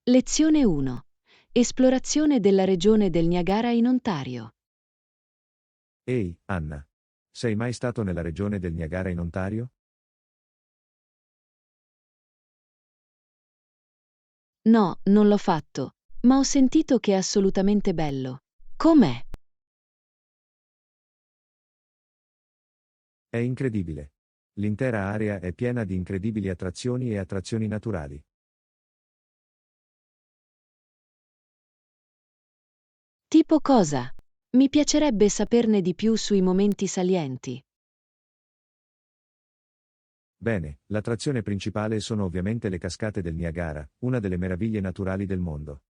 Lezione 1. Esplorazione della regione del Niagara in Ontario. Ehi, Anna. Sei mai stato nella regione del Niagara in Ontario? No, non l'ho fatto, ma ho sentito che è assolutamente bello. Com'è? È incredibile. L'intera area è piena di incredibili attrazioni e attrazioni naturali. Tipo cosa? Mi piacerebbe saperne di più sui momenti salienti. Bene, l'attrazione principale sono ovviamente le cascate del Niagara, una delle meraviglie naturali del mondo.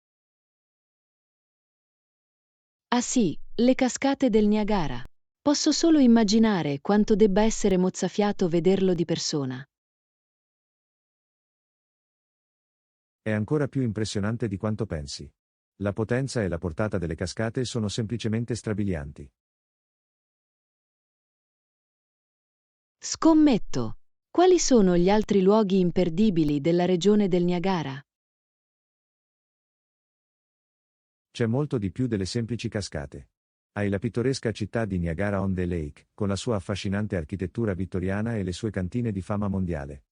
Ah sì, le cascate del Niagara. Posso solo immaginare quanto debba essere mozzafiato vederlo di persona. È ancora più impressionante di quanto pensi. La potenza e la portata delle cascate sono semplicemente strabilianti. Scommetto. Quali sono gli altri luoghi imperdibili della regione del Niagara? C'è molto di più delle semplici cascate. Hai la pittoresca città di Niagara-on-the-Lake, con la sua affascinante architettura vittoriana e le sue cantine di fama mondiale.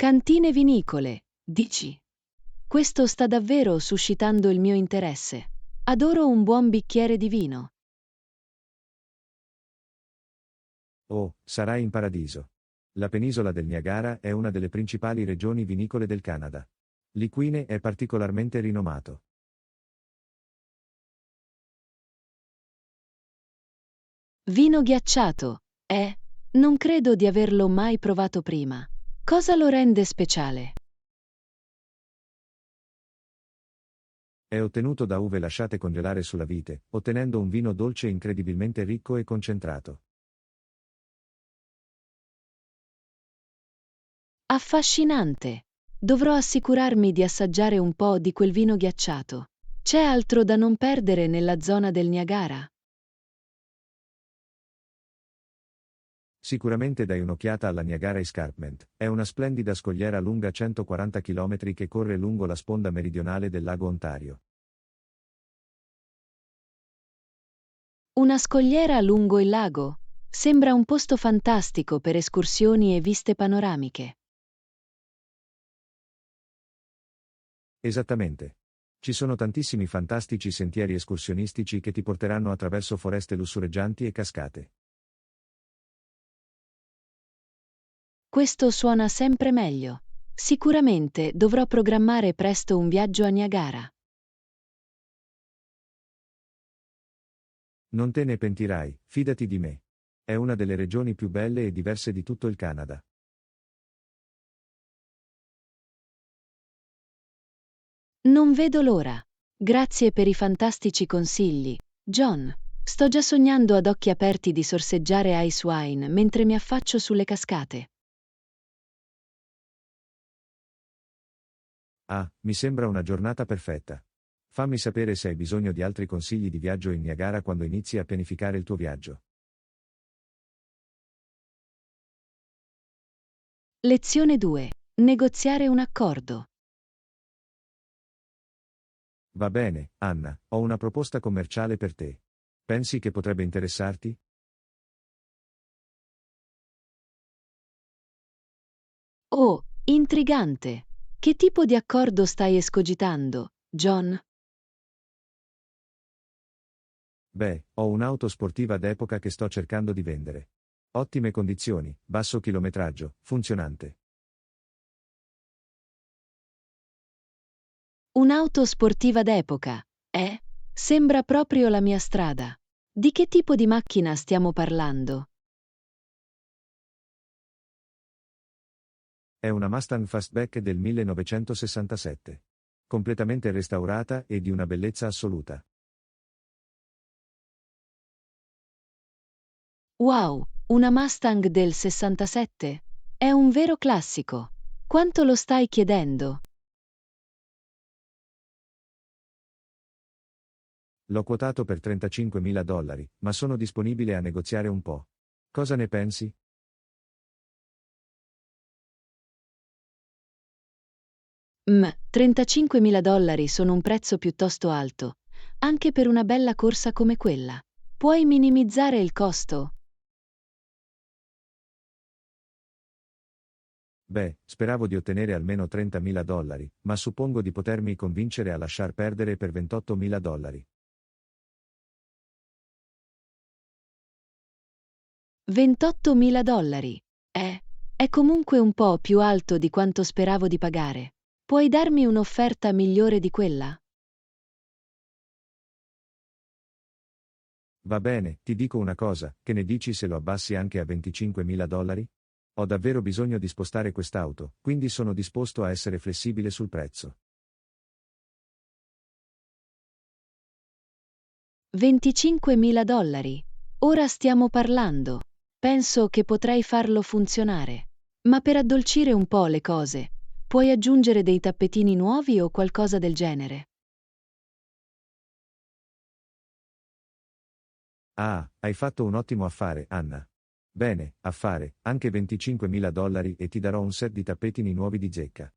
Cantine vinicole, dici? Questo sta davvero suscitando il mio interesse. Adoro un buon bicchiere di vino. Oh, sarai in paradiso. La penisola del Niagara è una delle principali regioni vinicole del Canada. Liquine è particolarmente rinomato. Vino ghiacciato, eh? Non credo di averlo mai provato prima. Cosa lo rende speciale? È ottenuto da uve lasciate congelare sulla vite, ottenendo un vino dolce incredibilmente ricco e concentrato. Affascinante. Dovrò assicurarmi di assaggiare un po' di quel vino ghiacciato. C'è altro da non perdere nella zona del Niagara? Sicuramente dai un'occhiata alla Niagara Escarpment, è una splendida scogliera lunga 140 km che corre lungo la sponda meridionale del lago Ontario. Una scogliera lungo il lago. Sembra un posto fantastico per escursioni e viste panoramiche. Esattamente. Ci sono tantissimi fantastici sentieri escursionistici che ti porteranno attraverso foreste lussureggianti e cascate. Questo suona sempre meglio. Sicuramente dovrò programmare presto un viaggio a Niagara. Non te ne pentirai, fidati di me. È una delle regioni più belle e diverse di tutto il Canada. Non vedo l'ora. Grazie per i fantastici consigli, John. Sto già sognando ad occhi aperti di sorseggiare ice wine mentre mi affaccio sulle cascate. Ah, mi sembra una giornata perfetta. Fammi sapere se hai bisogno di altri consigli di viaggio in Niagara quando inizi a pianificare il tuo viaggio. Lezione 2. Negoziare un accordo. Va bene, Anna, ho una proposta commerciale per te. Pensi che potrebbe interessarti? Oh, intrigante. Che tipo di accordo stai escogitando, John? Beh, ho un'auto sportiva d'epoca che sto cercando di vendere. Ottime condizioni, basso chilometraggio, funzionante. Un'auto sportiva d'epoca, eh? Sembra proprio la mia strada. Di che tipo di macchina stiamo parlando? È una Mustang Fastback del 1967. Completamente restaurata e di una bellezza assoluta. Wow, una Mustang del 67? È un vero classico. Quanto lo stai chiedendo? L'ho quotato per $35.000, ma sono disponibile a negoziare un po'. Cosa ne pensi? $35.000 sono un prezzo piuttosto alto, anche per una bella corsa come quella. Puoi minimizzare il costo? Beh, speravo di ottenere almeno $30.000, ma suppongo di potermi convincere a lasciar perdere per $28.000. $28.000. È comunque un po' più alto di quanto speravo di pagare. Puoi darmi un'offerta migliore di quella? Va bene, ti dico una cosa, che ne dici se lo abbassi anche a $25.000? Ho davvero bisogno di spostare quest'auto, quindi sono disposto a essere flessibile sul prezzo. $25.000. Ora stiamo parlando. Penso che potrei farlo funzionare. Ma per addolcire un po' le cose, puoi aggiungere dei tappetini nuovi o qualcosa del genere? Ah, hai fatto un ottimo affare, Anna. Bene, affare, anche $25.000 e ti darò un set di tappetini nuovi di zecca.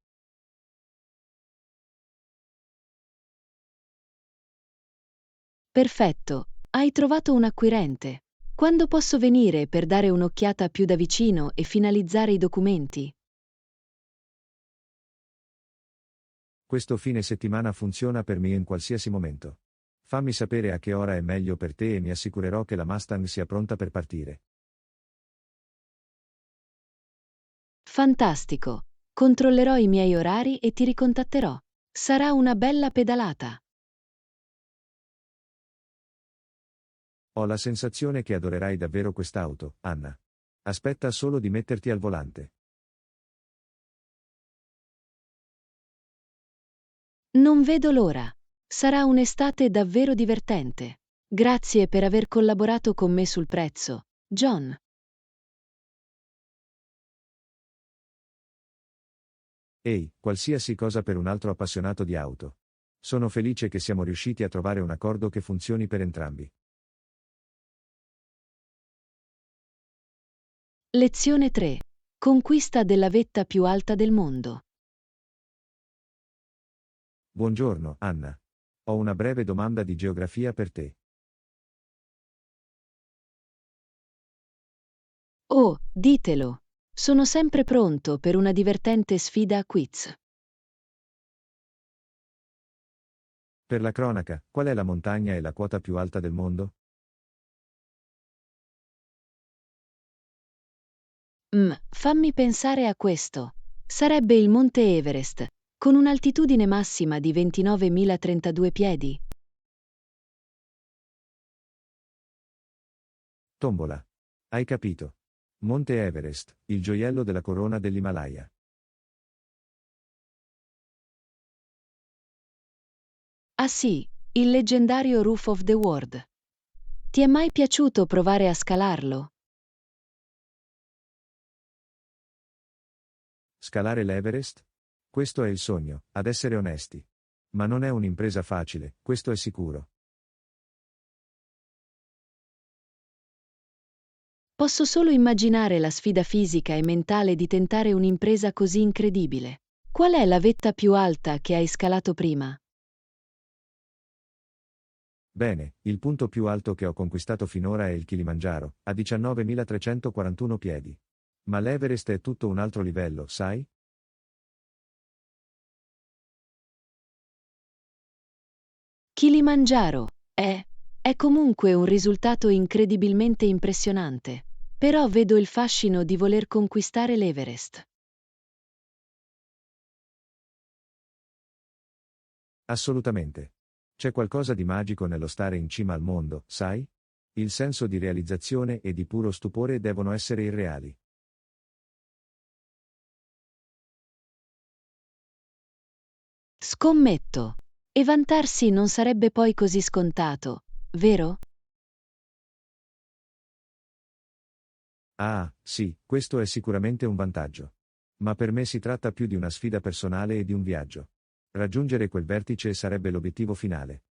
Perfetto, hai trovato un acquirente. Quando posso venire per dare un'occhiata più da vicino e finalizzare i documenti? Questo fine settimana funziona per me in qualsiasi momento. Fammi sapere a che ora è meglio per te e mi assicurerò che la Mustang sia pronta per partire. Fantastico. Controllerò i miei orari e ti ricontatterò. Sarà una bella pedalata. Ho la sensazione che adorerai davvero quest'auto, Anna. Aspetta solo di metterti al volante. Non vedo l'ora. Sarà un'estate davvero divertente. Grazie per aver collaborato con me sul prezzo, John. Ehi, qualsiasi cosa per un altro appassionato di auto. Sono felice che siamo riusciti a trovare un accordo che funzioni per entrambi. Lezione 3. Conquista della vetta più alta del mondo. Buongiorno, Anna. Ho una breve domanda di geografia per te. Oh, ditelo. Sono sempre pronto per una divertente sfida a quiz. Per la cronaca, qual è la montagna e la quota più alta del mondo? Fammi pensare a questo. Sarebbe il Monte Everest, con un'altitudine massima di 29.032 piedi. Tombola. Hai capito. Monte Everest, il gioiello della corona dell'Himalaya. Ah sì, il leggendario Roof of the World. Ti è mai piaciuto provare a scalarlo? Scalare l'Everest? Questo è il sogno, ad essere onesti. Ma non è un'impresa facile, questo è sicuro. Posso solo immaginare la sfida fisica e mentale di tentare un'impresa così incredibile. Qual è la vetta più alta che hai scalato prima? Bene, il punto più alto che ho conquistato finora è il Kilimangiaro, a 19.341 piedi. Ma l'Everest è tutto un altro livello, sai? Kilimangiaro. È comunque un risultato incredibilmente impressionante. Però vedo il fascino di voler conquistare l'Everest. Assolutamente. C'è qualcosa di magico nello stare in cima al mondo, sai? Il senso di realizzazione e di puro stupore devono essere irreali. Scommetto. E vantarsi non sarebbe poi così scontato, vero? Ah, sì, questo è sicuramente un vantaggio. Ma per me si tratta più di una sfida personale e di un viaggio. Raggiungere quel vertice sarebbe l'obiettivo finale.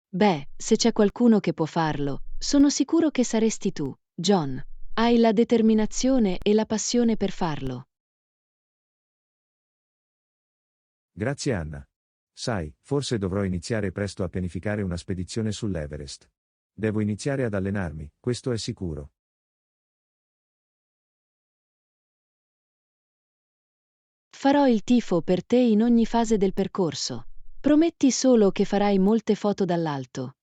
Beh, se c'è qualcuno che può farlo, sono sicuro che saresti tu, John. Hai la determinazione e la passione per farlo. Grazie Anna. Sai, forse dovrò iniziare presto a pianificare una spedizione sull'Everest. Devo iniziare ad allenarmi, questo è sicuro. Farò il tifo per te in ogni fase del percorso. Prometti solo che farai molte foto dall'alto.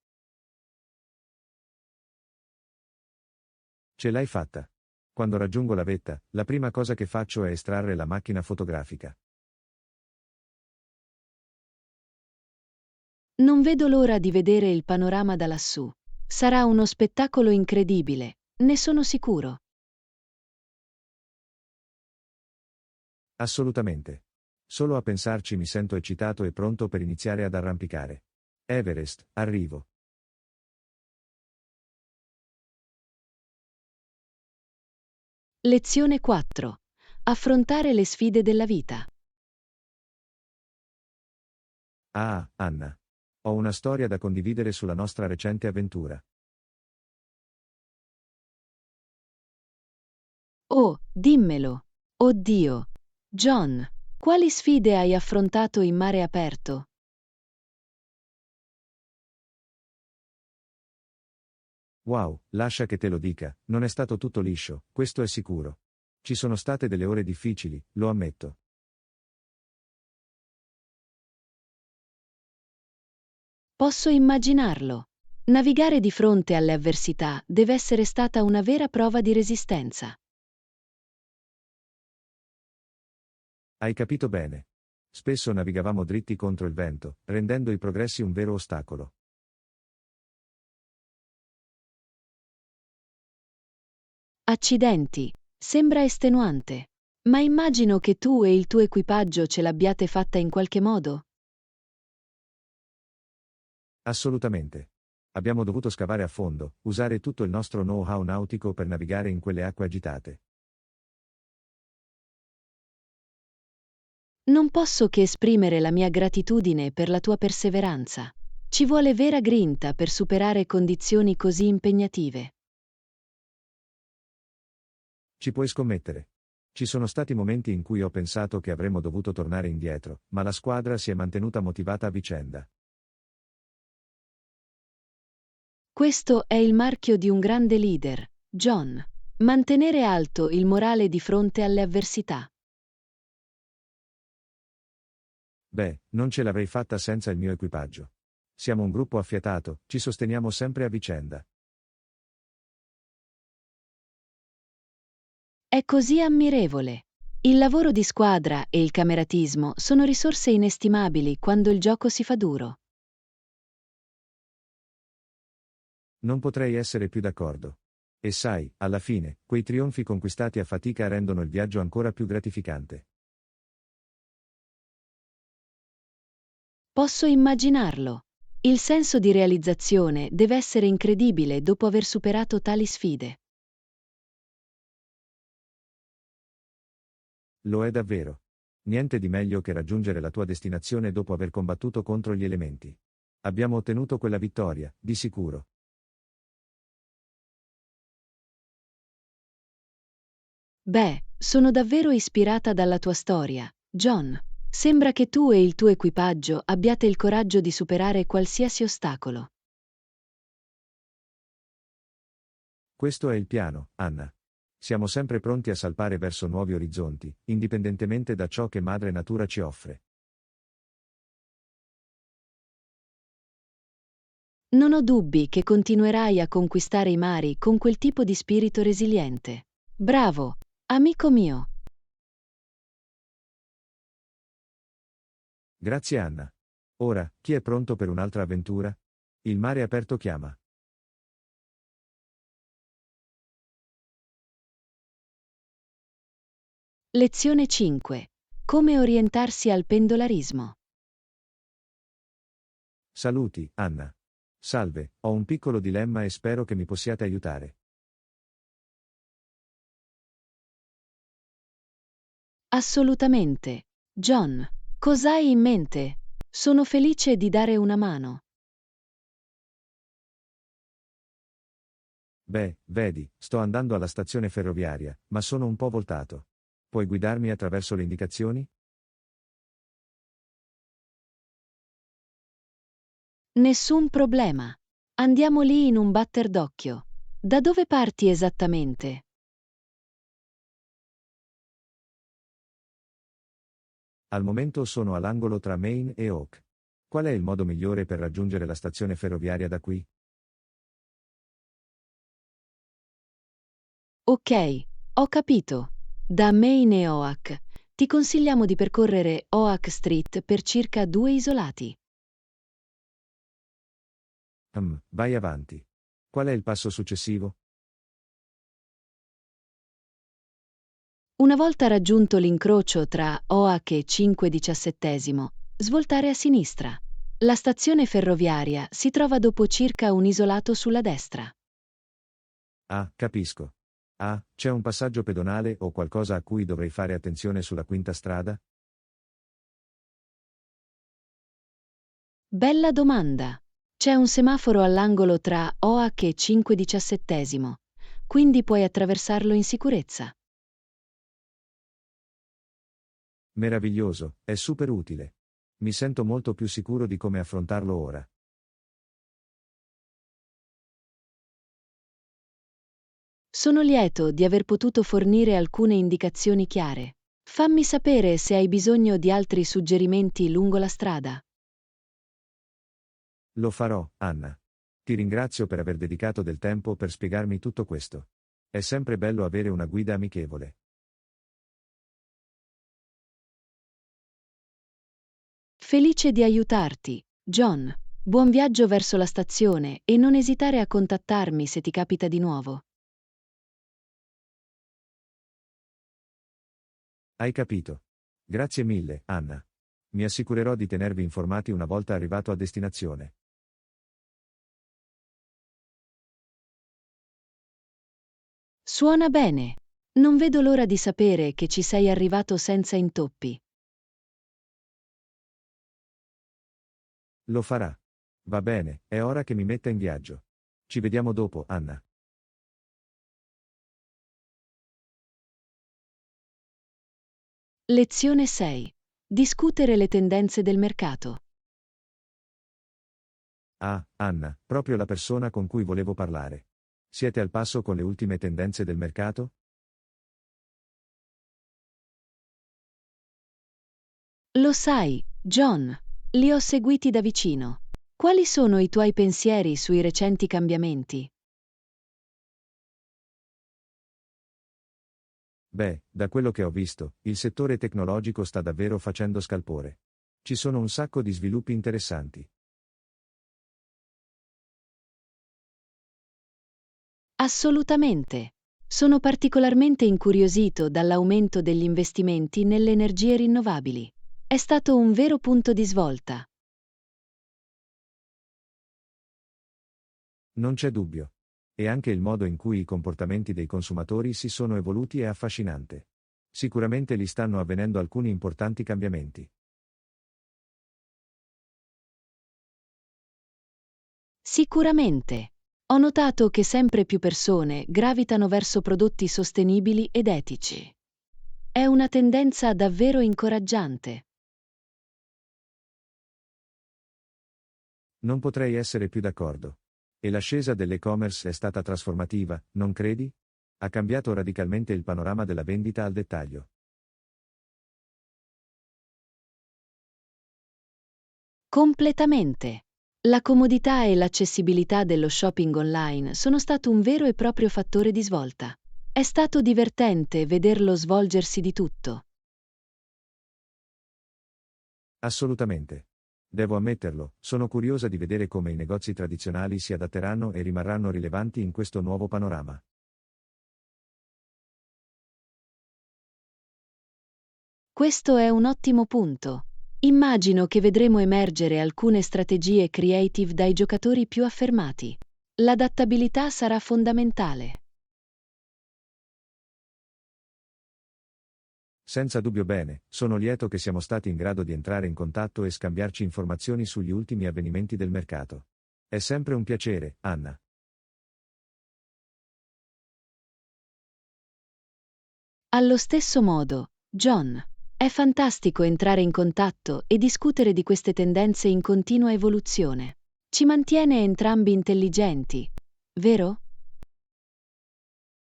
Ce l'hai fatta. Quando raggiungo la vetta, la prima cosa che faccio è estrarre la macchina fotografica. Non vedo l'ora di vedere il panorama da lassù. Sarà uno spettacolo incredibile, ne sono sicuro. Assolutamente. Solo a pensarci mi sento eccitato e pronto per iniziare ad arrampicare. Everest, arrivo. Lezione 4. Affrontare le sfide della vita. Ah, Anna. Ho una storia da condividere sulla nostra recente avventura. Oh, dimmelo. Oddio. John, quali sfide hai affrontato in mare aperto? Wow, lascia che te lo dica, non è stato tutto liscio, questo è sicuro. Ci sono state delle ore difficili, lo ammetto. Posso immaginarlo. Navigare di fronte alle avversità deve essere stata una vera prova di resistenza. Hai capito bene. Spesso navigavamo dritti contro il vento, rendendo i progressi un vero ostacolo. Accidenti, sembra estenuante. Ma immagino che tu e il tuo equipaggio ce l'abbiate fatta in qualche modo. Assolutamente. Abbiamo dovuto scavare a fondo, usare tutto il nostro know-how nautico per navigare in quelle acque agitate. Non posso che esprimere la mia gratitudine per la tua perseveranza. Ci vuole vera grinta per superare condizioni così impegnative. Ci puoi scommettere. Ci sono stati momenti in cui ho pensato che avremmo dovuto tornare indietro, ma la squadra si è mantenuta motivata a vicenda. Questo è il marchio di un grande leader, John. Mantenere alto il morale di fronte alle avversità. Beh, non ce l'avrei fatta senza il mio equipaggio. Siamo un gruppo affiatato, ci sosteniamo sempre a vicenda. È così ammirevole. Il lavoro di squadra e il cameratismo sono risorse inestimabili quando il gioco si fa duro. Non potrei essere più d'accordo. E sai, alla fine, quei trionfi conquistati a fatica rendono il viaggio ancora più gratificante. Posso immaginarlo. Il senso di realizzazione deve essere incredibile dopo aver superato tali sfide. Lo è davvero. Niente di meglio che raggiungere la tua destinazione dopo aver combattuto contro gli elementi. Abbiamo ottenuto quella vittoria, di sicuro. Beh, sono davvero ispirata dalla tua storia, John. Sembra che tu e il tuo equipaggio abbiate il coraggio di superare qualsiasi ostacolo. Questo è il piano, Anna. Siamo sempre pronti a salpare verso nuovi orizzonti, indipendentemente da ciò che Madre Natura ci offre. Non ho dubbi che continuerai a conquistare i mari con quel tipo di spirito resiliente. Bravo, amico mio. Grazie Anna. Ora, chi è pronto per un'altra avventura? Il mare aperto chiama. Lezione 5. Come orientarsi al pendolarismo. Saluti, Anna. Salve, ho un piccolo dilemma e spero che mi possiate aiutare. Assolutamente. John, cos'hai in mente? Sono felice di dare una mano. Beh, vedi, sto andando alla stazione ferroviaria, ma sono un po' voltato. Puoi guidarmi attraverso le indicazioni? Nessun problema. Andiamo lì in un batter d'occhio. Da dove parti esattamente? Al momento sono all'angolo tra Main e Oak. Qual è il modo migliore per raggiungere la stazione ferroviaria da qui? Ok, ho capito. Da Maine e Oak. Ti consigliamo di percorrere Oak Street per circa 2 isolati. Vai avanti. Qual è il passo successivo? Una volta raggiunto l'incrocio tra Oak e 517, svoltare a sinistra. La stazione ferroviaria si trova dopo circa un isolato sulla destra. Ah, capisco. Ah, c'è un passaggio pedonale o qualcosa a cui dovrei fare attenzione sulla quinta strada? Bella domanda. C'è un semaforo all'angolo tra Oak e 517, quindi puoi attraversarlo in sicurezza. Meraviglioso, è super utile. Mi sento molto più sicuro di come affrontarlo ora. Sono lieto di aver potuto fornire alcune indicazioni chiare. Fammi sapere se hai bisogno di altri suggerimenti lungo la strada. Lo farò, Anna. Ti ringrazio per aver dedicato del tempo per spiegarmi tutto questo. È sempre bello avere una guida amichevole. Felice di aiutarti, John. Buon viaggio verso la stazione e non esitare a contattarmi se ti capita di nuovo. Hai capito. Grazie mille, Anna. Mi assicurerò di tenervi informati una volta arrivato a destinazione. Suona bene. Non vedo l'ora di sapere che ci sei arrivato senza intoppi. Lo farà. Va bene, è ora che mi metta in viaggio. Ci vediamo dopo, Anna. Lezione 6. Discutere le tendenze del mercato. Ah, Anna, proprio la persona con cui volevo parlare. Siete al passo con le ultime tendenze del mercato? Lo sai, John, li ho seguiti da vicino. Quali sono i tuoi pensieri sui recenti cambiamenti? Beh, da quello che ho visto, il settore tecnologico sta davvero facendo scalpore. Ci sono un sacco di sviluppi interessanti. Assolutamente. Sono particolarmente incuriosito dall'aumento degli investimenti nelle energie rinnovabili. È stato un vero punto di svolta. Non c'è dubbio. E anche il modo in cui i comportamenti dei consumatori si sono evoluti è affascinante. Sicuramente gli stanno avvenendo alcuni importanti cambiamenti. Sicuramente. Ho notato che sempre più persone gravitano verso prodotti sostenibili ed etici. È una tendenza davvero incoraggiante. Non potrei essere più d'accordo. E l'ascesa dell'e-commerce è stata trasformativa, non credi? Ha cambiato radicalmente il panorama della vendita al dettaglio. Completamente. La comodità e l'accessibilità dello shopping online sono stato un vero e proprio fattore di svolta. È stato divertente vederlo svolgersi di tutto. Assolutamente. Devo ammetterlo, sono curiosa di vedere come i negozi tradizionali si adatteranno e rimarranno rilevanti in questo nuovo panorama. Questo è un ottimo punto. Immagino che vedremo emergere alcune strategie creative dai giocatori più affermati. L'adattabilità sarà fondamentale. Senza dubbio bene, sono lieto che siamo stati in grado di entrare in contatto e scambiarci informazioni sugli ultimi avvenimenti del mercato. È sempre un piacere, Anna. Allo stesso modo, John, è fantastico entrare in contatto e discutere di queste tendenze in continua evoluzione. Ci mantiene entrambi intelligenti, vero?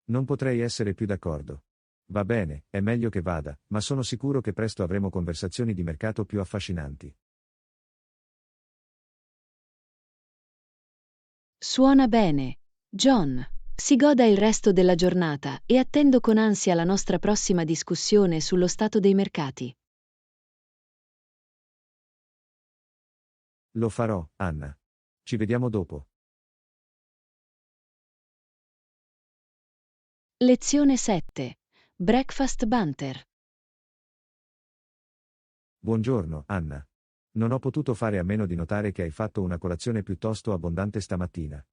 Non potrei essere più d'accordo. Va bene, è meglio che vada, ma sono sicuro che presto avremo conversazioni di mercato più affascinanti. Suona bene. John, si goda il resto della giornata e attendo con ansia la nostra prossima discussione sullo stato dei mercati. Lo farò, Anna. Ci vediamo dopo. Lezione 7. Breakfast Banter. Buongiorno, Anna. Non ho potuto fare a meno di notare che hai fatto una colazione piuttosto abbondante stamattina.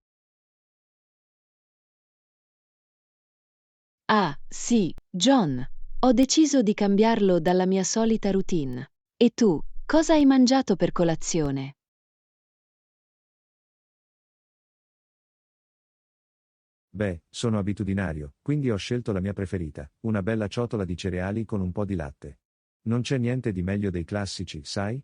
Ah, sì, John. Ho deciso di cambiarlo dalla mia solita routine. E tu, cosa hai mangiato per colazione? Beh, sono abitudinario, quindi ho scelto la mia preferita, una bella ciotola di cereali con un po' di latte. Non c'è niente di meglio dei classici, sai?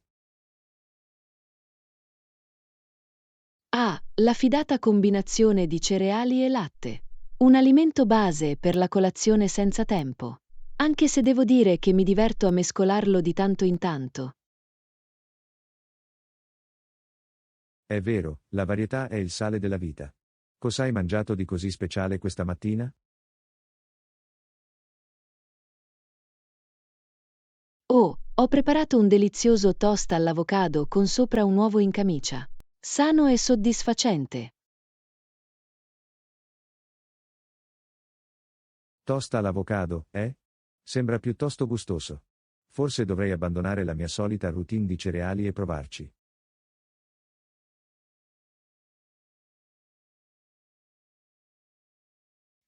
Ah, la fidata combinazione di cereali e latte. Un alimento base per la colazione senza tempo. Anche se devo dire che mi diverto a mescolarlo di tanto in tanto. È vero, la varietà è il sale della vita. Cosa hai mangiato di così speciale questa mattina? Oh, ho preparato un delizioso toast all'avocado con sopra un uovo in camicia. Sano e soddisfacente. Tosta all'avocado, eh? Sembra piuttosto gustoso. Forse dovrei abbandonare la mia solita routine di cereali e provarci.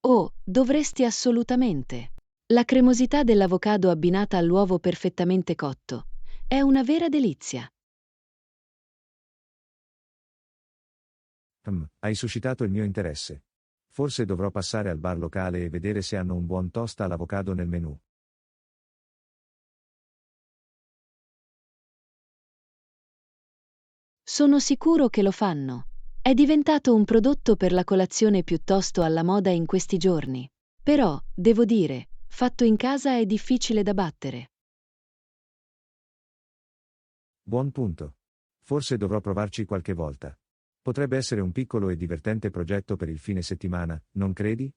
Oh, dovresti assolutamente. La cremosità dell'avocado abbinata all'uovo perfettamente cotto. È una vera delizia. Hai suscitato il mio interesse. Forse dovrò passare al bar locale e vedere se hanno un buon toast all'avocado nel menù. Sono sicuro che lo fanno. È diventato un prodotto per la colazione piuttosto alla moda in questi giorni. Però, devo dire, fatto in casa è difficile da battere. Buon punto. Forse dovrò provarci qualche volta. Potrebbe essere un piccolo e divertente progetto per il fine settimana, non credi?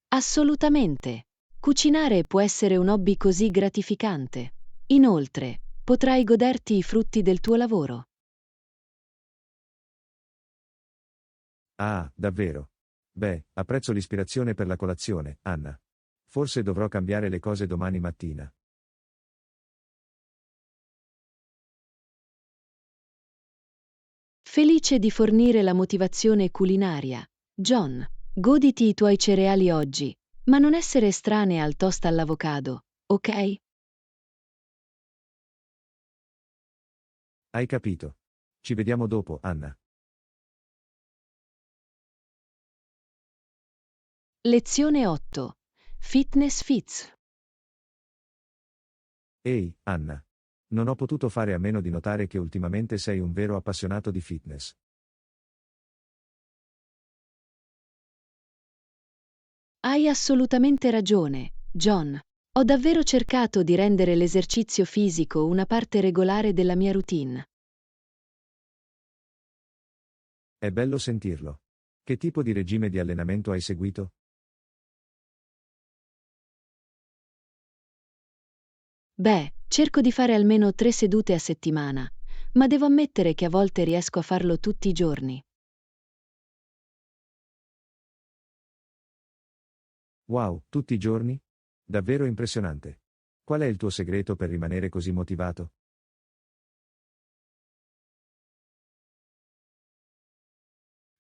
Assolutamente. Cucinare può essere un hobby così gratificante. Inoltre, potrai goderti i frutti del tuo lavoro. Ah, davvero? Beh, apprezzo l'ispirazione per la colazione, Anna. Forse dovrò cambiare le cose domani mattina. Felice di fornire la motivazione culinaria. John, goditi i tuoi cereali oggi, ma non essere estranea al toast all'avocado, ok? Hai capito. Ci vediamo dopo, Anna. Lezione 8. Fitness Fits. Ehi, Anna. Non ho potuto fare a meno di notare che ultimamente sei un vero appassionato di fitness. Hai assolutamente ragione, John. Ho davvero cercato di rendere l'esercizio fisico una parte regolare della mia routine. È bello sentirlo. Che tipo di regime di allenamento hai seguito? Beh, cerco di fare almeno 3 sedute a settimana, ma devo ammettere che a volte riesco a farlo tutti i giorni. Wow, tutti i giorni? Davvero impressionante. Qual è il tuo segreto per rimanere così motivato?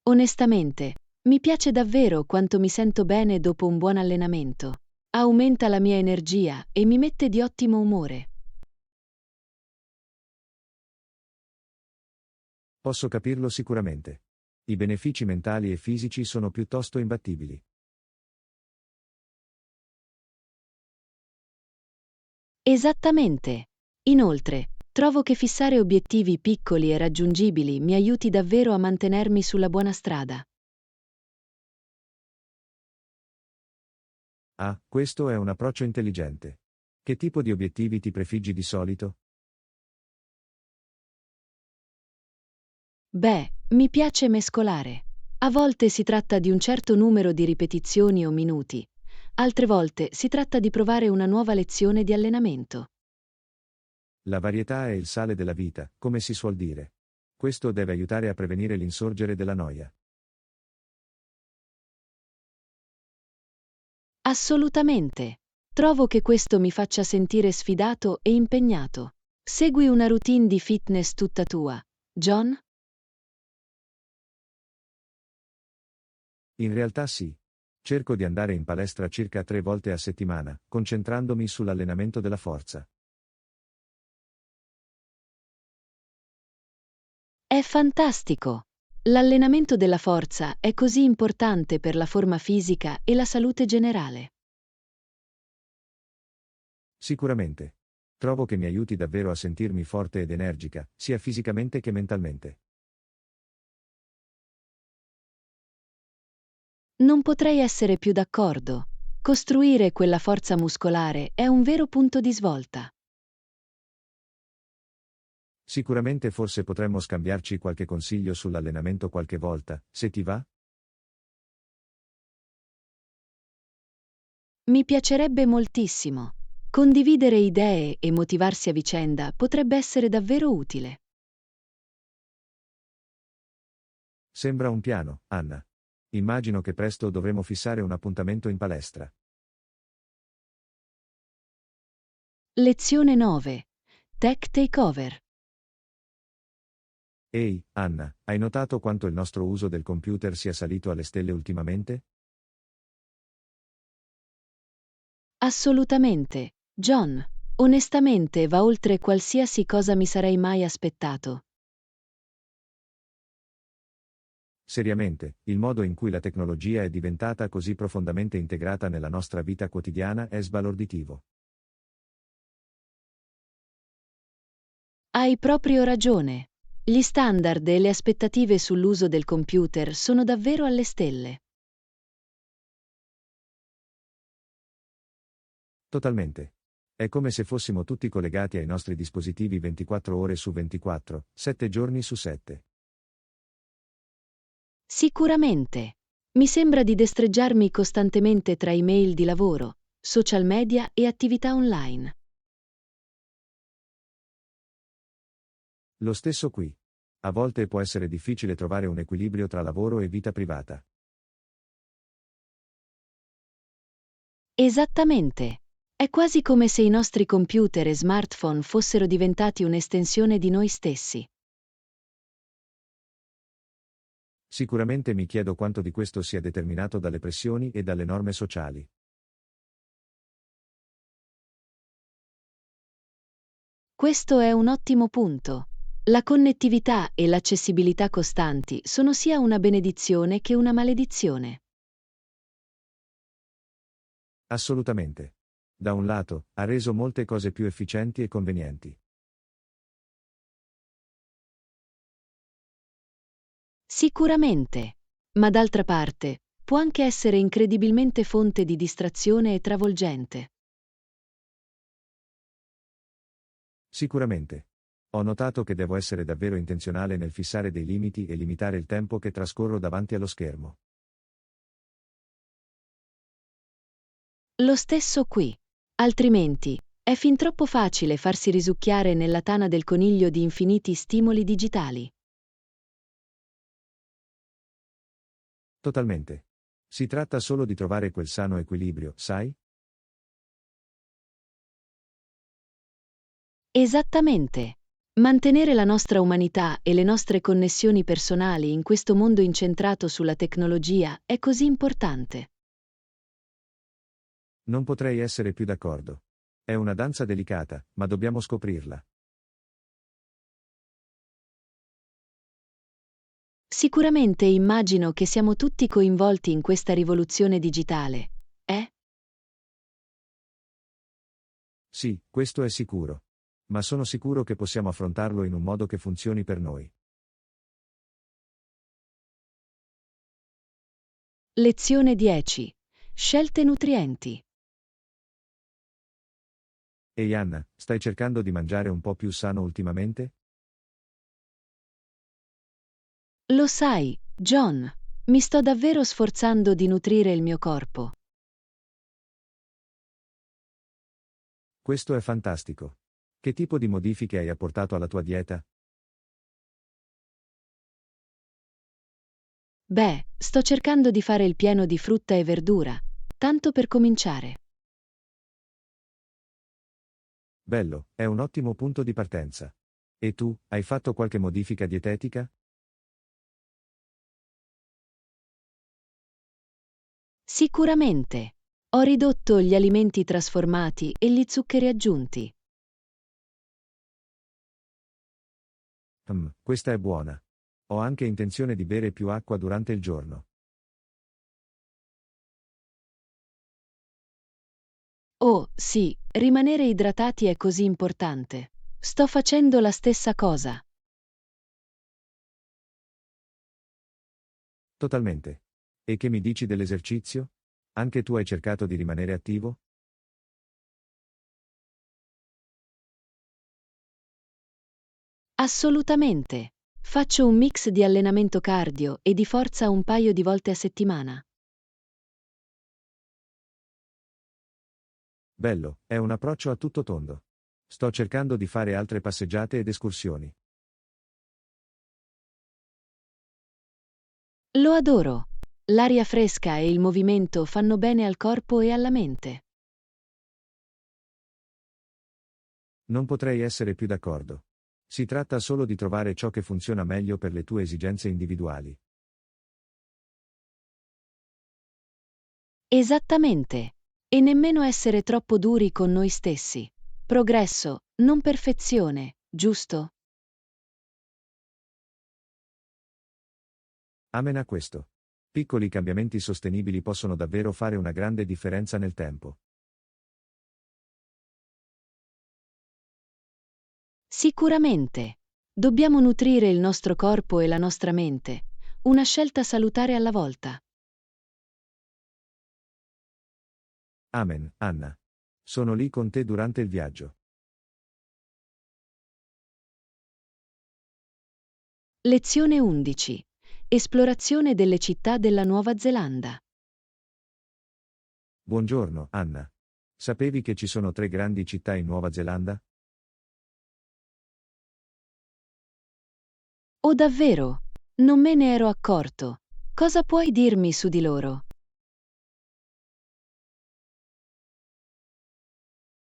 Onestamente, mi piace davvero quanto mi sento bene dopo un buon allenamento. Aumenta la mia energia e mi mette di ottimo umore. Posso capirlo sicuramente. I benefici mentali e fisici sono piuttosto imbattibili. Esattamente. Inoltre, trovo che fissare obiettivi piccoli e raggiungibili mi aiuti davvero a mantenermi sulla buona strada. Ah, questo è un approccio intelligente. Che tipo di obiettivi ti prefiggi di solito? Beh, mi piace mescolare. A volte si tratta di un certo numero di ripetizioni o minuti, altre volte si tratta di provare una nuova lezione di allenamento. La varietà è il sale della vita, come si suol dire. Questo deve aiutare a prevenire l'insorgere della noia. Assolutamente. Trovo che questo mi faccia sentire sfidato e impegnato. Segui una routine di fitness tutta tua, John? In realtà sì. Cerco di andare in palestra circa 3 volte a settimana, concentrandomi sull'allenamento della forza. È fantastico! L'allenamento della forza è così importante per la forma fisica e la salute generale. Sicuramente. Trovo che mi aiuti davvero a sentirmi forte ed energica, sia fisicamente che mentalmente. Non potrei essere più d'accordo. Costruire quella forza muscolare è un vero punto di svolta. Sicuramente forse potremmo scambiarci qualche consiglio sull'allenamento qualche volta, se ti va? Mi piacerebbe moltissimo. Condividere idee e motivarsi a vicenda potrebbe essere davvero utile. Sembra un piano, Anna. Immagino che presto dovremo fissare un appuntamento in palestra. Lezione 9. Tech Takeover. Ehi, Anna, hai notato quanto il nostro uso del computer sia salito alle stelle ultimamente? Assolutamente, John. Onestamente va oltre qualsiasi cosa mi sarei mai aspettato. Seriamente, il modo in cui la tecnologia è diventata così profondamente integrata nella nostra vita quotidiana è sbalorditivo. Hai proprio ragione. Gli standard e le aspettative sull'uso del computer sono davvero alle stelle. Totalmente. È come se fossimo tutti collegati ai nostri dispositivi 24 ore su 24, 7 giorni su 7. Sicuramente. Mi sembra di destreggiarmi costantemente tra email di lavoro, social media e attività online. Lo stesso qui. A volte può essere difficile trovare un equilibrio tra lavoro e vita privata. Esattamente. È quasi come se i nostri computer e smartphone fossero diventati un'estensione di noi stessi. Sicuramente mi chiedo quanto di questo sia determinato dalle pressioni e dalle norme sociali. Questo è un ottimo punto. La connettività e l'accessibilità costanti sono sia una benedizione che una maledizione. Assolutamente. Da un lato, ha reso molte cose più efficienti e convenienti. Sicuramente. Ma d'altra parte, può anche essere incredibilmente fonte di distrazione e travolgente. Sicuramente. Ho notato che devo essere davvero intenzionale nel fissare dei limiti e limitare il tempo che trascorro davanti allo schermo. Lo stesso qui. Altrimenti, è fin troppo facile farsi risucchiare nella tana del coniglio di infiniti stimoli digitali. Totalmente. Si tratta solo di trovare quel sano equilibrio, sai? Esattamente. Mantenere la nostra umanità e le nostre connessioni personali in questo mondo incentrato sulla tecnologia è così importante. Non potrei essere più d'accordo. È una danza delicata, ma dobbiamo scoprirla. Sicuramente immagino che siamo tutti coinvolti in questa rivoluzione digitale, eh? Sì, questo è sicuro. Ma sono sicuro che possiamo affrontarlo in un modo che funzioni per noi. Lezione 10. Scelte nutrienti. Ehi Anna, stai cercando di mangiare un po' più sano ultimamente? Lo sai, John, mi sto davvero sforzando di nutrire il mio corpo. Questo è fantastico. Che tipo di modifiche hai apportato alla tua dieta? Beh, sto cercando di fare il pieno di frutta e verdura, tanto per cominciare. Bello, è un ottimo punto di partenza. E tu, hai fatto qualche modifica dietetica? Sicuramente. Ho ridotto gli alimenti trasformati e gli zuccheri aggiunti. Questa è buona. Ho anche intenzione di bere più acqua durante il giorno. Oh, sì, rimanere idratati è così importante. Sto facendo la stessa cosa. Totalmente. E che mi dici dell'esercizio? Anche tu hai cercato di rimanere attivo? Assolutamente. Faccio un mix di allenamento cardio e di forza un paio di volte a settimana. Bello, è un approccio a tutto tondo. Sto cercando di fare altre passeggiate ed escursioni. Lo adoro. L'aria fresca e il movimento fanno bene al corpo e alla mente. Non potrei essere più d'accordo. Si tratta solo di trovare ciò che funziona meglio per le tue esigenze individuali. Esattamente. E nemmeno essere troppo duri con noi stessi. Progresso, non perfezione, giusto? Amen a questo. Piccoli cambiamenti sostenibili possono davvero fare una grande differenza nel tempo. Sicuramente. Dobbiamo nutrire il nostro corpo e la nostra mente. Una scelta salutare alla volta. Amen, Anna. Sono lì con te durante il viaggio. Lezione 11. Esplorazione delle città della Nuova Zelanda. Buongiorno, Anna. Sapevi che ci sono 3 grandi città in Nuova Zelanda? Oh davvero? Non me ne ero accorto. Cosa puoi dirmi su di loro?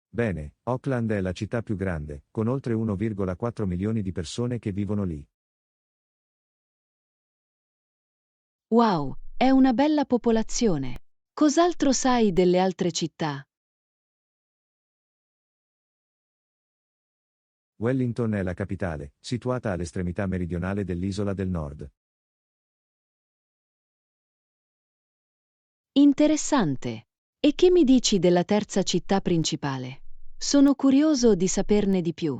Bene, Auckland è la città più grande, con oltre 1,4 milioni di persone che vivono lì. Wow, è una bella popolazione. Cos'altro sai delle altre città? Wellington è la capitale, situata all'estremità meridionale dell'isola del Nord. Interessante. E che mi dici della terza città principale? Sono curioso di saperne di più.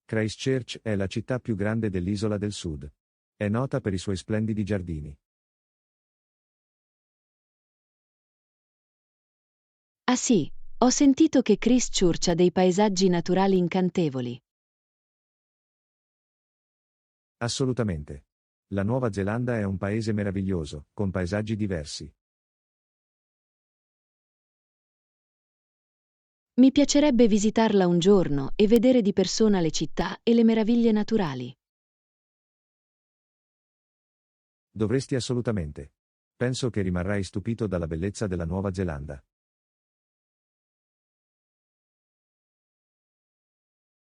Christchurch è la città più grande dell'isola del Sud. È nota per i suoi splendidi giardini. Ah sì, ho sentito che Christchurch ha dei paesaggi naturali incantevoli. Assolutamente. La Nuova Zelanda è un paese meraviglioso, con paesaggi diversi. Mi piacerebbe visitarla un giorno e vedere di persona le città e le meraviglie naturali. Dovresti assolutamente. Penso che rimarrai stupito dalla bellezza della Nuova Zelanda.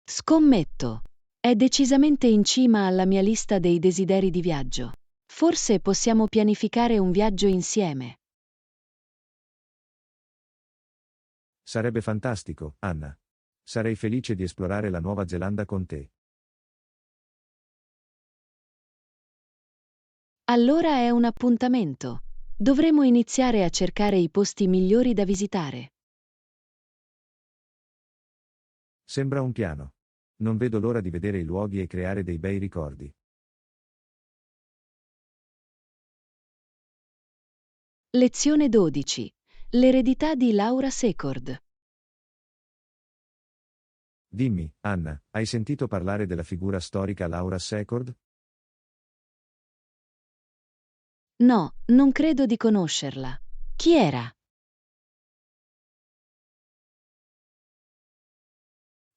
Scommetto. È decisamente in cima alla mia lista dei desideri di viaggio. Forse possiamo pianificare un viaggio insieme. Sarebbe fantastico, Anna. Sarei felice di esplorare la Nuova Zelanda con te. Allora è un appuntamento. Dovremo iniziare a cercare i posti migliori da visitare. Sembra un piano. Non vedo l'ora di vedere i luoghi e creare dei bei ricordi. Lezione 12. L'eredità di Laura Secord. Dimmi, Anna, hai sentito parlare della figura storica Laura Secord? No, non credo di conoscerla. Chi era?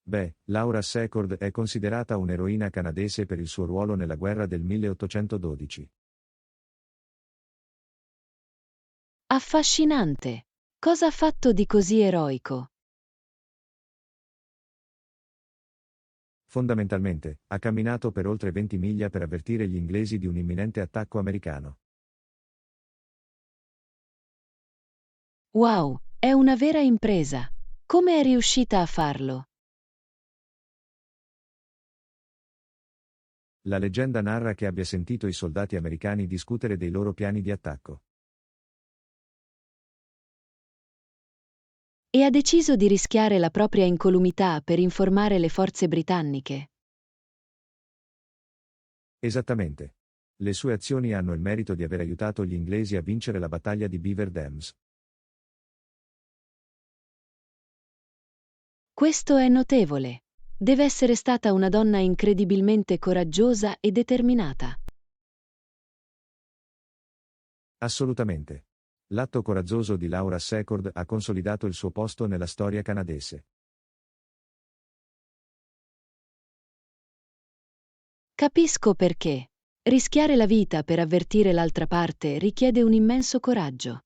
Beh, Laura Secord è considerata un'eroina canadese per il suo ruolo nella guerra del 1812. Affascinante. Cosa ha fatto di così eroico? Fondamentalmente, ha camminato per oltre 20 miglia per avvertire gli inglesi di un imminente attacco americano. Wow, è una vera impresa. Come è riuscita a farlo? La leggenda narra che abbia sentito i soldati americani discutere dei loro piani di attacco. E ha deciso di rischiare la propria incolumità per informare le forze britanniche. Esattamente. Le sue azioni hanno il merito di aver aiutato gli inglesi a vincere la battaglia di Beaver Dams. Questo è notevole. Deve essere stata una donna incredibilmente coraggiosa e determinata. Assolutamente. L'atto coraggioso di Laura Secord ha consolidato il suo posto nella storia canadese. Capisco perché. Rischiare la vita per avvertire l'altra parte richiede un immenso coraggio.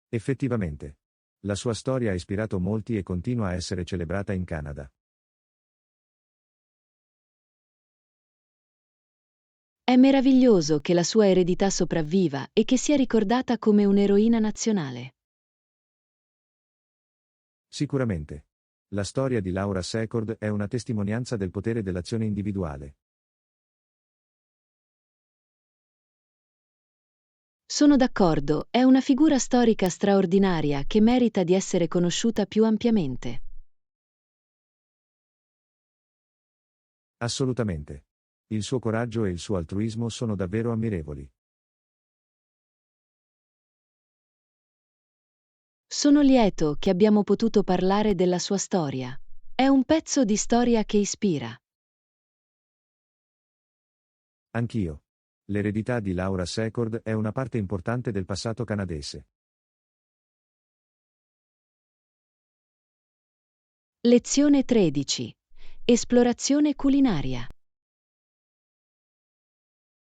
Effettivamente. La sua storia ha ispirato molti e continua a essere celebrata in Canada. È meraviglioso che la sua eredità sopravviva e che sia ricordata come un'eroina nazionale. Sicuramente. La storia di Laura Secord è una testimonianza del potere dell'azione individuale. Sono d'accordo, è una figura storica straordinaria che merita di essere conosciuta più ampiamente. Assolutamente. Il suo coraggio e il suo altruismo sono davvero ammirevoli. Sono lieto che abbiamo potuto parlare della sua storia. È un pezzo di storia che ispira. Anch'io. L'eredità di Laura Secord è una parte importante del passato canadese. Lezione 13. Esplorazione culinaria.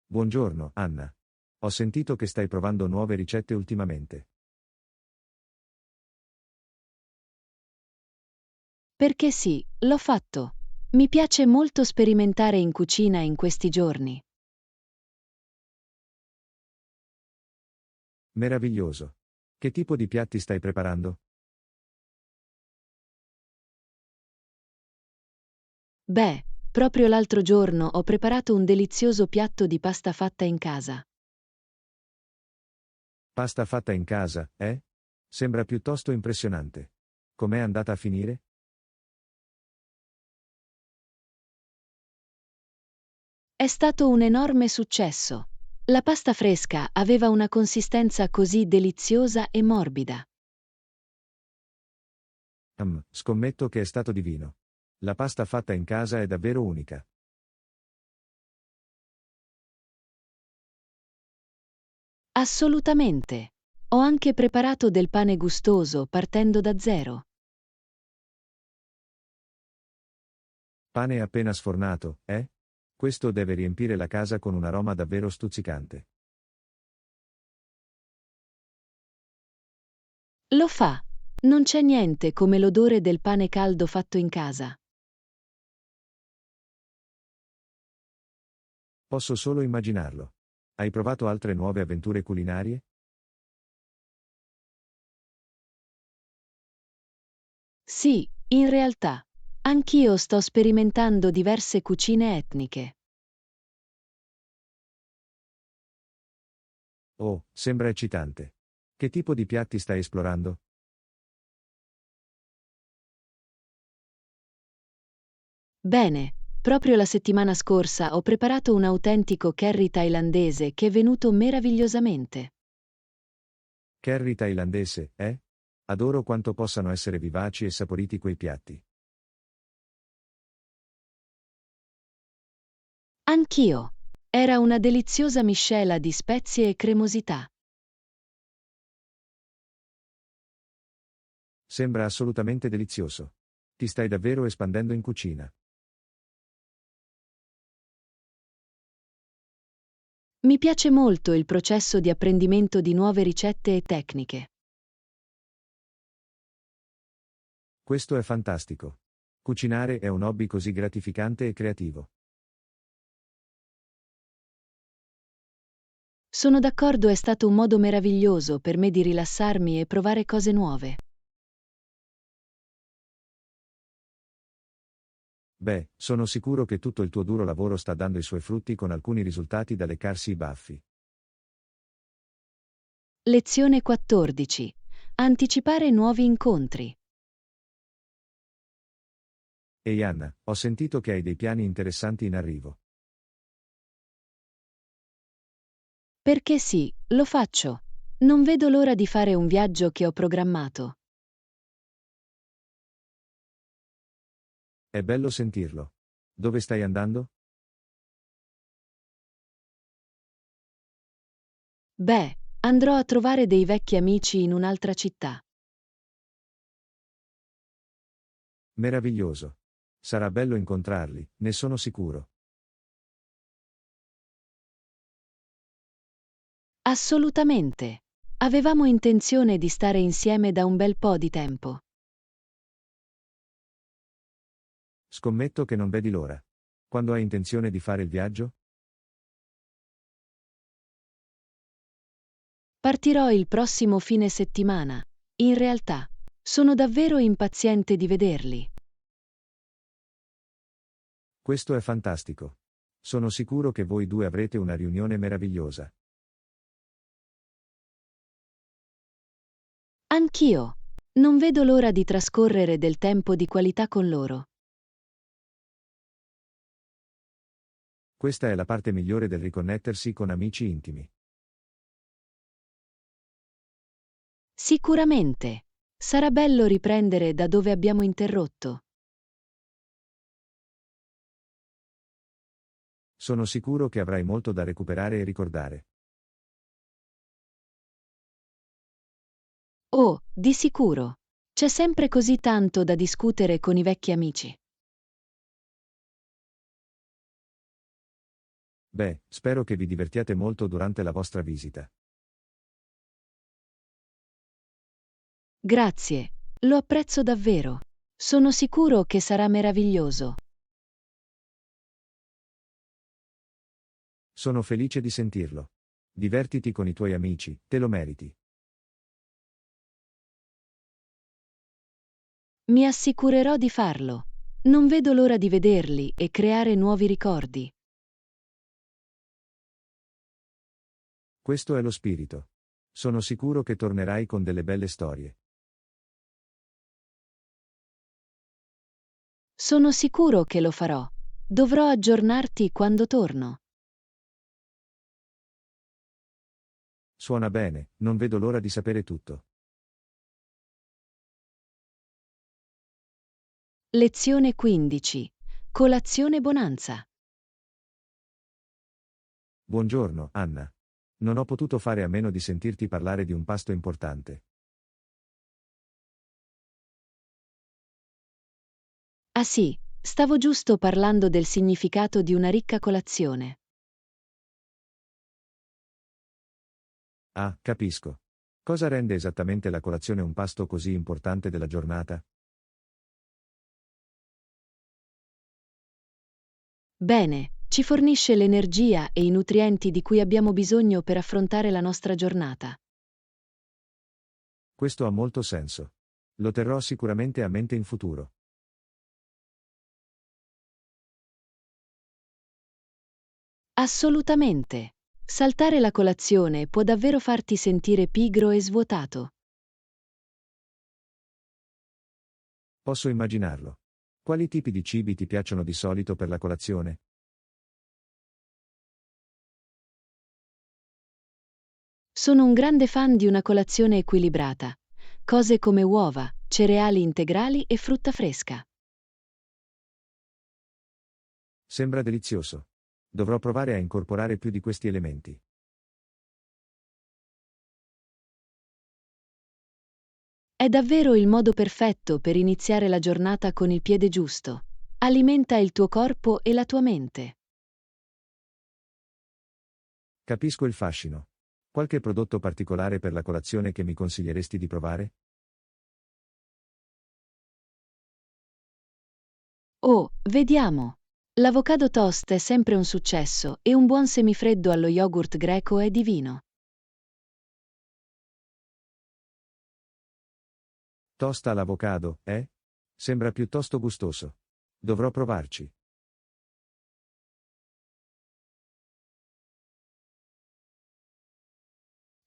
Buongiorno, Anna. Ho sentito che stai provando nuove ricette ultimamente. Perché sì, l'ho fatto. Mi piace molto sperimentare in cucina in questi giorni. Meraviglioso. Che tipo di piatti stai preparando? Beh, proprio l'altro giorno ho preparato un delizioso piatto di pasta fatta in casa. Pasta fatta in casa, eh? Sembra piuttosto impressionante. Com'è andata a finire? È stato un enorme successo. La pasta fresca aveva una consistenza così deliziosa e morbida. Scommetto che è stato divino. La pasta fatta in casa è davvero unica. Assolutamente. Ho anche preparato del pane gustoso partendo da zero. Pane appena sfornato, eh? Questo deve riempire la casa con un aroma davvero stuzzicante. Lo fa. Non c'è niente come l'odore del pane caldo fatto in casa. Posso solo immaginarlo. Hai provato altre nuove avventure culinarie? Sì, in realtà. Anch'io sto sperimentando diverse cucine etniche. Oh, sembra eccitante. Che tipo di piatti stai esplorando? Bene, proprio la settimana scorsa ho preparato un autentico curry thailandese che è venuto meravigliosamente. Curry thailandese, eh? Adoro quanto possano essere vivaci e saporiti quei piatti. Anch'io. Era una deliziosa miscela di spezie e cremosità. Sembra assolutamente delizioso. Ti stai davvero espandendo in cucina. Mi piace molto il processo di apprendimento di nuove ricette e tecniche. Questo è fantastico. Cucinare è un hobby così gratificante e creativo. Sono d'accordo, è stato un modo meraviglioso per me di rilassarmi e provare cose nuove. Beh, sono sicuro che tutto il tuo duro lavoro sta dando i suoi frutti con alcuni risultati da leccarsi i baffi. Lezione 14. Anticipare nuovi incontri. Ehi Anna, ho sentito che hai dei piani interessanti in arrivo. Perché sì, lo faccio. Non vedo l'ora di fare un viaggio che ho programmato. È bello sentirlo. Dove stai andando? Beh, andrò a trovare dei vecchi amici in un'altra città. Meraviglioso. Sarà bello incontrarli, ne sono sicuro. Assolutamente. Avevamo intenzione di stare insieme da un bel po' di tempo. Scommetto che non vedi l'ora. Quando hai intenzione di fare il viaggio? Partirò il prossimo fine settimana. In realtà, sono davvero impaziente di vederli. Questo è fantastico. Sono sicuro che voi due avrete una riunione meravigliosa. Anch'io. Non vedo l'ora di trascorrere del tempo di qualità con loro. Questa è la parte migliore del riconnettersi con amici intimi. Sicuramente. Sarà bello riprendere da dove abbiamo interrotto. Sono sicuro che avrai molto da recuperare e ricordare. Oh, di sicuro. C'è sempre così tanto da discutere con i vecchi amici. Beh, spero che vi divertiate molto durante la vostra visita. Grazie. Lo apprezzo davvero. Sono sicuro che sarà meraviglioso. Sono felice di sentirlo. Divertiti con i tuoi amici, te lo meriti. Mi assicurerò di farlo. Non vedo l'ora di vederli e creare nuovi ricordi. Questo è lo spirito. Sono sicuro che tornerai con delle belle storie. Sono sicuro che lo farò. Dovrò aggiornarti quando torno. Suona bene, non vedo l'ora di sapere tutto. Lezione 15. Colazione bonanza. Buongiorno, Anna. Non ho potuto fare a meno di sentirti parlare di un pasto importante. Ah sì, stavo giusto parlando del significato di una ricca colazione. Ah, capisco. Cosa rende esattamente la colazione un pasto così importante della giornata? Bene, ci fornisce l'energia e i nutrienti di cui abbiamo bisogno per affrontare la nostra giornata. Questo ha molto senso. Lo terrò sicuramente a mente in futuro. Assolutamente. Saltare la colazione può davvero farti sentire pigro e svuotato. Posso immaginarlo. Quali tipi di cibi ti piacciono di solito per la colazione? Sono un grande fan di una colazione equilibrata. Cose come uova, cereali integrali e frutta fresca. Sembra delizioso. Dovrò provare a incorporare più di questi elementi. È davvero il modo perfetto per iniziare la giornata con il piede giusto. Alimenta il tuo corpo e la tua mente. Capisco il fascino. Qualche prodotto particolare per la colazione che mi consiglieresti di provare? Oh, vediamo. L'avocado toast è sempre un successo e un buon semifreddo allo yogurt greco è divino. Tosta all'avocado, eh? Sembra piuttosto gustoso. Dovrò provarci.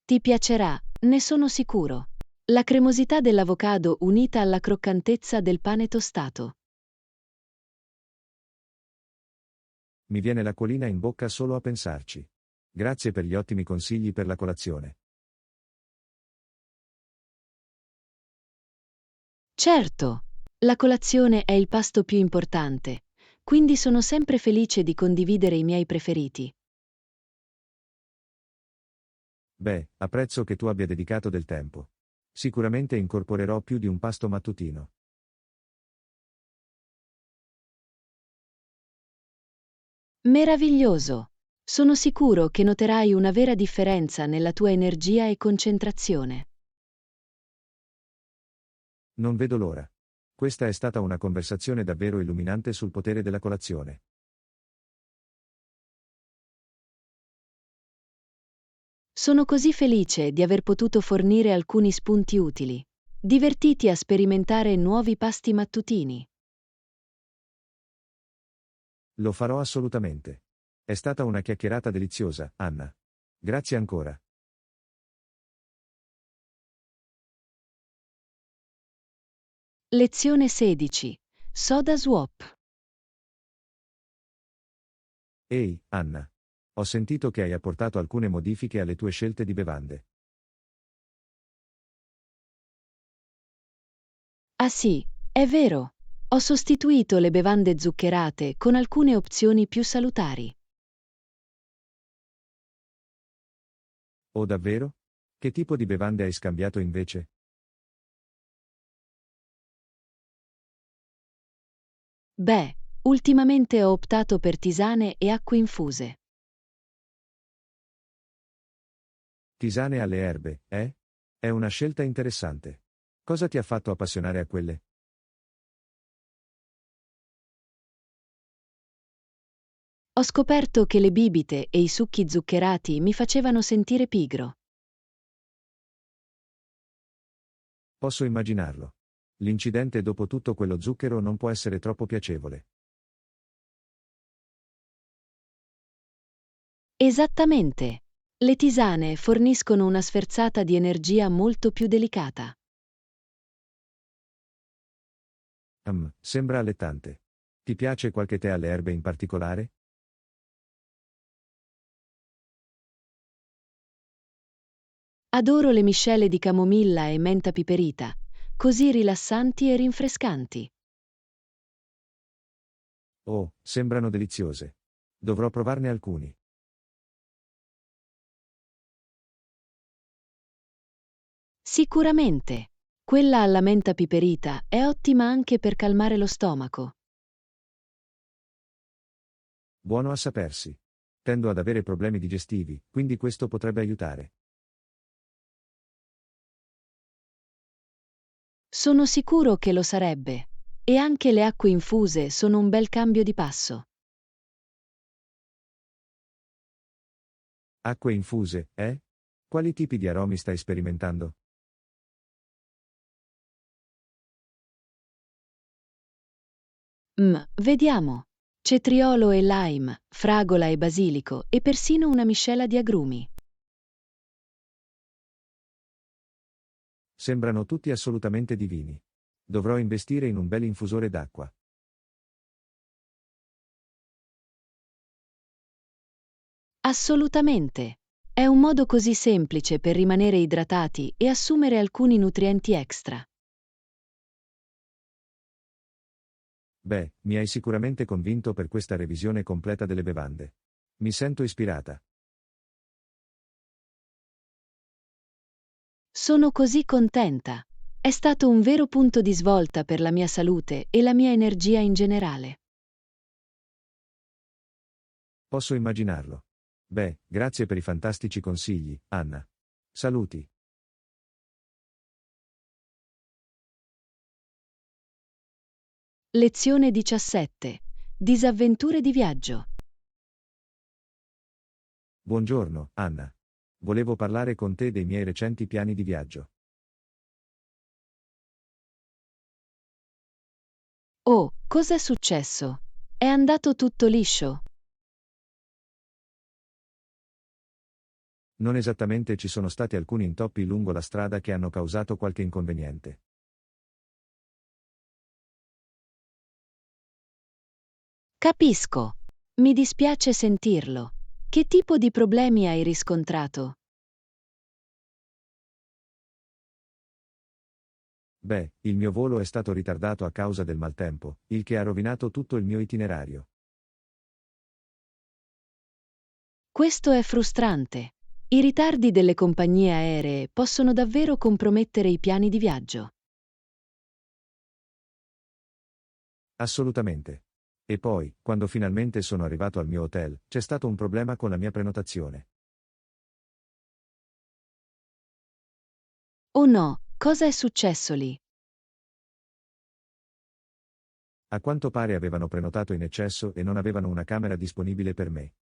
Ti piacerà, ne sono sicuro. La cremosità dell'avocado unita alla croccantezza del pane tostato. Mi viene l'acquolina in bocca solo a pensarci. Grazie per gli ottimi consigli per la colazione. Certo, la colazione è il pasto più importante, quindi sono sempre felice di condividere i miei preferiti. Beh, apprezzo che tu abbia dedicato del tempo. Sicuramente incorporerò più di un pasto mattutino. Meraviglioso! Sono sicuro che noterai una vera differenza nella tua energia e concentrazione. Non vedo l'ora. Questa è stata una conversazione davvero illuminante sul potere della colazione. Sono così felice di aver potuto fornire alcuni spunti utili. Divertiti a sperimentare nuovi pasti mattutini. Lo farò assolutamente. È stata una chiacchierata deliziosa, Anna. Grazie ancora. Lezione 16. Soda Swap. Ehi, Anna. Ho sentito che hai apportato alcune modifiche alle tue scelte di bevande. Ah sì, è vero. Ho sostituito le bevande zuccherate con alcune opzioni più salutari. Oh davvero? Che tipo di bevande hai scambiato invece? Beh, ultimamente ho optato per tisane e acque infuse. Tisane alle erbe, eh? È una scelta interessante. Cosa ti ha fatto appassionare a quelle? Ho scoperto che le bibite e i succhi zuccherati mi facevano sentire pigro. Posso immaginarlo. L'incidente dopo tutto quello zucchero non può essere troppo piacevole. Esattamente. Le tisane forniscono una sferzata di energia molto più delicata. Sembra allettante. Ti piace qualche tè alle erbe in particolare? Adoro le miscele di camomilla e menta piperita, così rilassanti e rinfrescanti. Oh, sembrano deliziose. Dovrò provarne alcuni. Sicuramente. Quella alla menta piperita è ottima anche per calmare lo stomaco. Buono a sapersi. Tendo ad avere problemi digestivi, quindi questo potrebbe aiutare. Sono sicuro che lo sarebbe. E anche le acque infuse sono un bel cambio di passo. Acque infuse, eh? Quali tipi di aromi stai sperimentando? Vediamo. cetriolo e lime, fragola e basilico e persino una miscela di agrumi. Sembrano tutti assolutamente divini. Dovrò investire in un bel infusore d'acqua. Assolutamente. È un modo così semplice per rimanere idratati e assumere alcuni nutrienti extra. Beh, mi hai sicuramente convinto per questa revisione completa delle bevande. Mi sento ispirata. Sono così contenta. È stato un vero punto di svolta per la mia salute e la mia energia in generale. Posso immaginarlo. Beh, grazie per i fantastici consigli, Anna. Saluti. Lezione 17. Disavventure di viaggio. Buongiorno, Anna. Volevo parlare con te dei miei recenti piani di viaggio. Oh, cos'è successo? È andato tutto liscio? Non esattamente, ci sono stati alcuni intoppi lungo la strada che hanno causato qualche inconveniente. Capisco. Mi dispiace sentirlo. Che tipo di problemi hai riscontrato? Beh, il mio volo è stato ritardato a causa del maltempo, il che ha rovinato tutto il mio itinerario. Questo è frustrante. I ritardi delle compagnie aeree possono davvero compromettere i piani di viaggio. Assolutamente. E poi, quando finalmente sono arrivato al mio hotel, c'è stato un problema con la mia prenotazione. Oh no, cosa è successo lì? A quanto pare avevano prenotato in eccesso e non avevano una camera disponibile per me.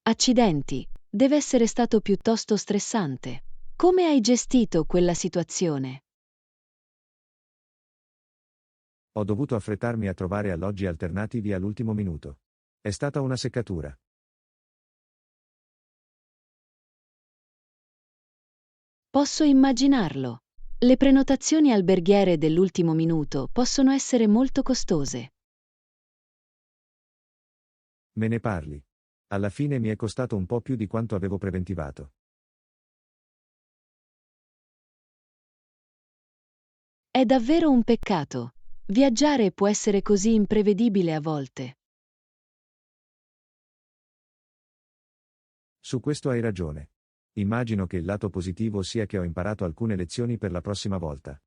Accidenti, deve essere stato piuttosto stressante. Come hai gestito quella situazione? Ho dovuto affrettarmi a trovare alloggi alternativi all'ultimo minuto. È stata una seccatura. Posso immaginarlo. Le prenotazioni alberghiere dell'ultimo minuto possono essere molto costose. Me ne parli. Alla fine mi è costato un po' più di quanto avevo preventivato. È davvero un peccato. Viaggiare può essere così imprevedibile a volte. Su questo hai ragione. Immagino che il lato positivo sia che ho imparato alcune lezioni per la prossima volta.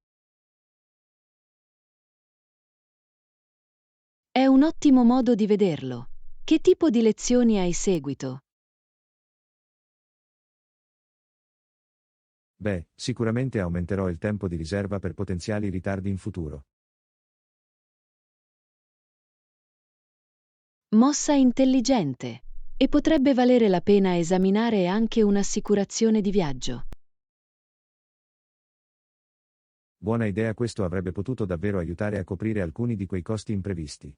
È un ottimo modo di vederlo. Che tipo di lezioni hai seguito? Beh, sicuramente aumenterò il tempo di riserva per potenziali ritardi in futuro. Mossa intelligente. E potrebbe valere la pena esaminare anche un'assicurazione di viaggio. Buona idea, questo avrebbe potuto davvero aiutare a coprire alcuni di quei costi imprevisti.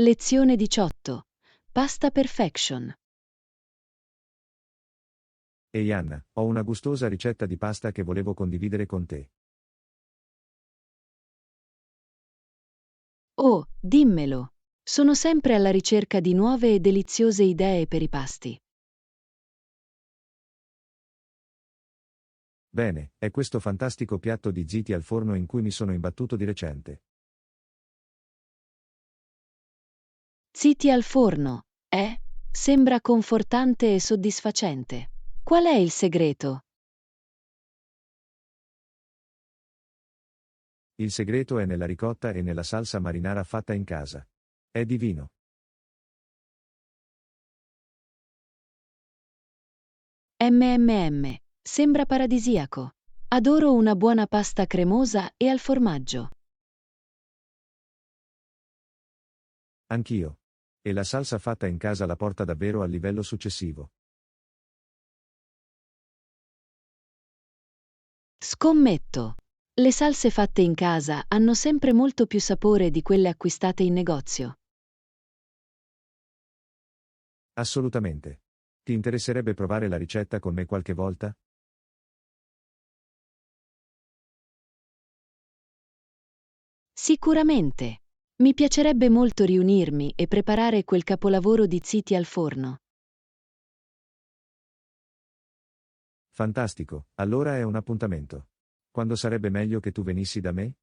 Lezione 18. Pasta Perfection. Ehi Anna, ho una gustosa ricetta di pasta che volevo condividere con te. Oh, dimmelo. Sono sempre alla ricerca di nuove e deliziose idee per i pasti. Bene, è questo fantastico piatto di ziti al forno in cui mi sono imbattuto di recente. Ziti al forno. Sembra confortante e soddisfacente. Qual è il segreto? Il segreto è nella ricotta e nella salsa marinara fatta in casa. È divino. MMM. Sembra paradisiaco. Adoro una buona pasta cremosa e al formaggio. Anch'io. E la salsa fatta in casa la porta davvero al livello successivo. Scommetto. Le salse fatte in casa hanno sempre molto più sapore di quelle acquistate in negozio. Assolutamente. Ti interesserebbe provare la ricetta con me qualche volta? Sicuramente. Mi piacerebbe molto riunirmi e preparare quel capolavoro di ziti al forno. Fantastico, allora è un appuntamento. Quando sarebbe meglio che tu venissi da me?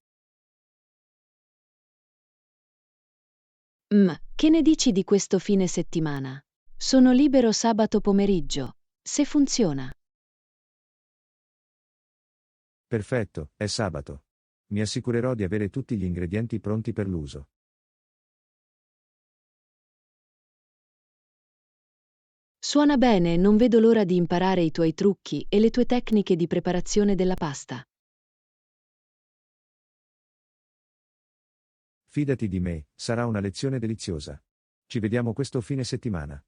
Che ne dici di questo fine settimana? Sono libero sabato pomeriggio. Se funziona. Perfetto, è sabato. Mi assicurerò di avere tutti gli ingredienti pronti per l'uso. Suona bene, non vedo l'ora di imparare i tuoi trucchi e le tue tecniche di preparazione della pasta. Fidati di me, sarà una lezione deliziosa. Ci vediamo questo fine settimana.